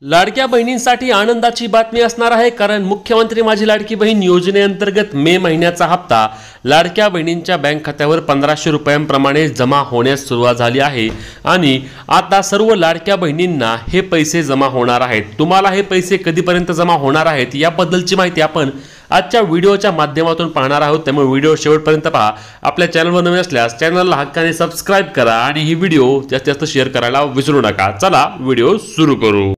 लाडक्या बहिणींसाठी आनंदाची बातमी असणार आहे, कारण मुख्यमंत्री माझी लाडकी बहीण योजनेअंतर्गत मे महिन्याचा हप्ता लाडक्या बहिणींच्या बँक खात्यावर 1500 रुपयांप्रमाणे जमा होण्यास सुरुवात झाली आहे आणि आता सर्व लाडक्या बहिणींना हे पैसे जमा होणार आहेत। तुम्हाला हे पैसे कधीपर्यंत जमा होणार आहेत याबद्दलची माहिती आपण आजच्या व्हिडिओच्या माध्यमातून पाहणार आहोत, त्यामुळे व्हिडिओ शेवटपर्यंत पहा। आपल्या चॅनलवर नवीन असल्यास चॅनलला हक्काने सबस्क्राइब करा आणि ही व्हिडिओ जास्तीत जास्त शेअर करायला विसरू नका। चला व्हिडिओ सुरू करू।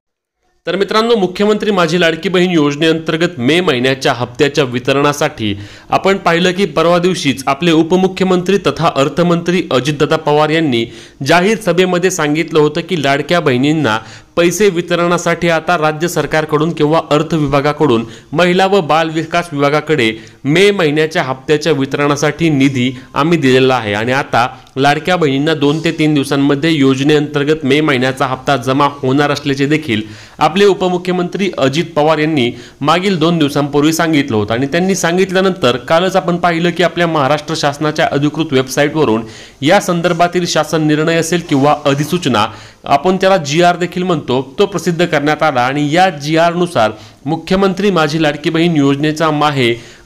तर मित्रांनो, मुख्यमंत्री माझी लाडकी बहीण योजनेअंतर्गत मे महिन्याच्या हप्त्याच्या वितरणासाठी आपण पाहिलं की परवा दिवशीच आपले उपमुख्यमंत्री तथा अर्थमंत्री अजितदादा पवार यांनी जाहीर सभेमध्ये सांगितलं होतं की लाडक्या बहिणींना पैसे वितरणासाठी आता राज्य सरकारकडून किंवा अर्थ विभागाकडून महिला व बाल विकास विभागाकडे मे महिन्याच्या हप्त्याच्या वितरणासाठी निधी आम्ही दिलेला आहे आणि आता लाडक्या बहिणींना 2 ते 3 दिवसांमध्ये योजनेअंतर्गत मे महिन्याचा हप्ता जमा होणार असल्याचे देखील आपले उपमुख्यमंत्री अजित पवार यांनी मागील 2 दिवसांपूर्वी सांगितलं होतं। आणि त्यांनी सांगितल्यानंतर कालच आपण पाहिलं की आपल्या महाराष्ट्र शासनाच्या अधिकृत वेबसाईटवरून या संदर्भातील शासन निर्णय असेल किंवा अधिसूचना, आपण त्याला GR देखील म्हणतो, तो प्रसिद्ध करण्यात आला आणि या GR नुसार मुख्यमंत्री माझी लाडकी बहीण योजनेचा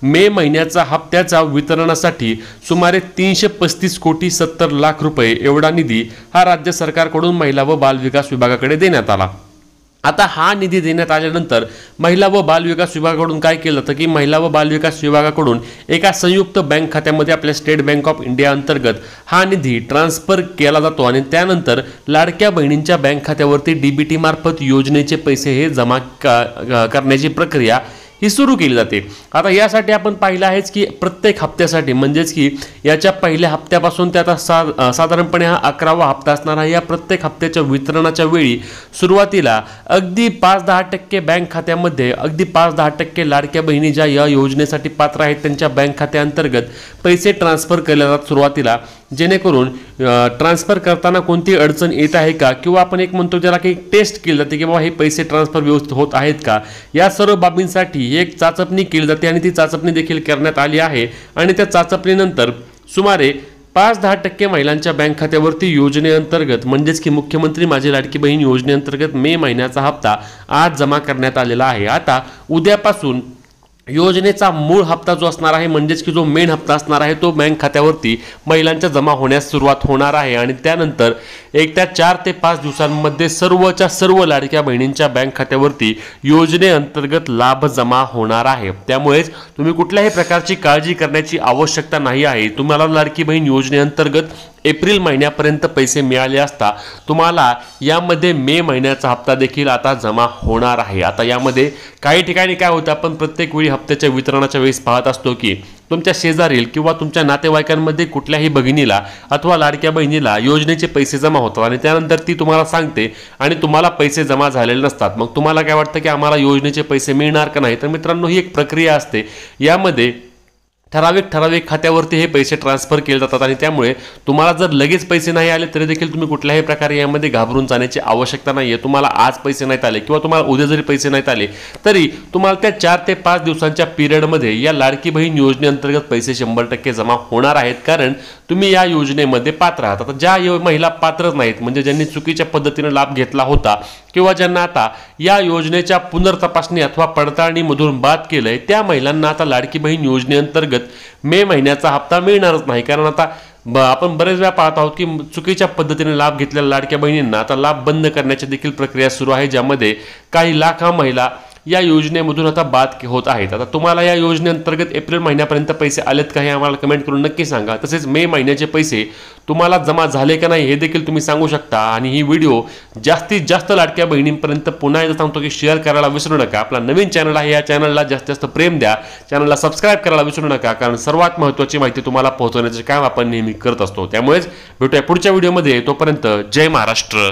मे महिन्याचा हप्त्याचा वितरणासाठी सुमारे 335 कोटी 70 लाख रुपये एवढा निधी हा राज्य सरकारकडून महिला व बाल विकास विभागाकडे देण्यात आला। आता हा निधी देण्यात आल्यानंतर महिला व बाल विकास विभागाकडून काय केलं जातं की महिला व बाल विकास विभागाकडून एका संयुक्त बँक खात्यामध्ये आपल्या स्टेट बँक ऑफ इंडिया अंतर्गत हा निधी ट्रान्सफर केला जातो आणि त्यानंतर लाडक्या बहिणींच्या बँक खात्यावरती DBT मार्फत योजनेचे पैसे हे जमा करण्याची प्रक्रिया ही सुरू केली जाते। आता यासाठी आपण पाहिलं आहेच की प्रत्येक हप्त्यासाठी म्हणजेच की याच्या पहिल्या हप्त्यापासून ते आता साधारणपणे हा 11वा हप्ता असणार आहे। या प्रत्येक हप्त्याच्या वितरणाच्या वेळी सुरुवातीला अगदी 5-10% बँक खात्यामध्ये अगदी 5-10% लाडक्या बहिणी ज्या या योजनेसाठी पात्र आहेत त्यांच्या बँक खात्याअंतर्गत पैसे ट्रान्सफर केले जातात सुरुवातीला, जेणेकरून ट्रान्सफर करताना कोणती अडचण येत आहे का किंवा आपण एक म्हणतो ज्याला की टेस्ट केली जाते की बाबा हे पैसे ट्रान्सफर व्यवस्थित होत आहेत का, या सर्व बाबींसाठी एक चाचपणी केली जाते आणि ती चाचपणी देखील करण्यात आली आहे। आणि त्या चाचपणीनंतर सुमारे 5-10% महिलांच्या बँक खात्यावरती योजनेअंतर्गत म्हणजेच की मुख्यमंत्री माझी लाडकी बहीण योजनेअंतर्गत मे महिन्याचा हप्ता आज जमा करण्यात आलेला आहे। आता उद्यापासून योजनेचा मूळ हप्ता जो असणार आहे म्हणजेच की जो मेन हप्ता असणार आहे तो बँक खात्यावरती महिलांच्या जमा होण्यास सुरुवात होणार आहे आणि त्यानंतर 1 ते 4 ते 5 दिवसांमध्ये सर्वच्या सर्व लाडक्या बहिणींच्या बँक खात्यावरती योजनेअंतर्गत लाभ जमा होणार आहे। त्यामुळेच तुम्ही कुठल्याही प्रकारची काळजी करण्याची आवश्यकता नाही आहे। तुम्हाला लाडकी बहीण योजनेअंतर्गत एप्रिल महिन्यापर्यंत पैसे मिळाले असता तुम्हाला यामध्ये मे महिन्याचा हप्ता देखील आता जमा होणार आहे। आता यामध्ये काही ठिकाणी काय होतं, आपण प्रत्येक वेळी हप्त्याच्या वितरणाच्या वेळेस पाहत असतो की तुमच्या शेजारील किंवा तुमच्या नातेवाईकांमध्ये कुठल्याही भगिनीला अथवा लाडक्या बहिणीला योजनेचे पैसे जमा होतात आणि त्यानंतर ती तुम्हाला सांगते आणि तुम्हाला पैसे जमा झालेले नसतात। मग तुम्हाला काय वाटतं की आम्हाला योजनेचे पैसे मिळणार का नाही? तर मित्रांनो, ही एक प्रक्रिया असते। यामध्ये ठराविक खात्यावरती हे पैसे ट्रान्सफर केले जातात आणि त्यामुळे तुम्हाला जर लगेच पैसे नाही आले तरी देखील तुम्ही कुठल्याही प्रकारे यामध्ये घाबरून जाण्याची आवश्यकता नाही आहे। तुम्हाला आज पैसे नाहीत आले किंवा तुम्हाला उद्या जरी पैसे नाहीत आले तरी तुम्हाला त्या 4 ते 5 दिवसांच्या पिरियडमध्ये या लाडकी बहीण योजनेअंतर्गत पैसे 100% जमा होणार आहेत, कारण तुम्ही या योजनेमध्ये पात्र आहात। आता ज्या महिला पात्र नाहीत म्हणजे ज्यांनी चुकीच्या पद्धतीने लाभ घेतला होता किंवा ज्यांना आता या योजनेच्या पुनर्तपासणी अथवा पडताळणीमधून बाद केलंय, त्या महिलांना आता लाडकी बहीण योजनेअंतर्गत मे महिन्याचा हप्ता मिळणारच नाही। कारण आता आपण बरेच वेळा पाहत आहोत की चुकीच्या पद्धतीने लाभ घेतलेल्या लाडक्या बहिणींना आता लाभ बंद करण्याची देखील प्रक्रिया सुरू आहे, ज्यामध्ये काही लाख महिला या योजनेमधून आता बाद होत आहेत। आता तुम्हाला या योजनेअंतर्गत एप्रिल महिन्यापर्यंत पैसे आलेत का हे आम्हाला कमेंट करून नक्की सांगा। तसेच मे महिन्याचे पैसे तुम्हाला जमा झाले का नाही हे देखील तुम्ही सांगू शकता आणि ही व्हिडिओ जास्तीत जास्त लाडक्या बहिणींपर्यंत पुन्हा एकदा सांगतो की शेअर करायला विसरू नका। आपला नवीन चॅनल आहे, या चॅनलला जास्तीत जास्त प्रेम द्या, चॅनलला सबस्क्राइब करायला विसरू नका, कारण सर्वात महत्त्वाची माहिती तुम्हाला पोहोचवण्याचे काम आपण नेहमी करत असतो। त्यामुळेच भेटूया पुढच्या व्हिडिओमध्ये, तोपर्यंत जय महाराष्ट्र।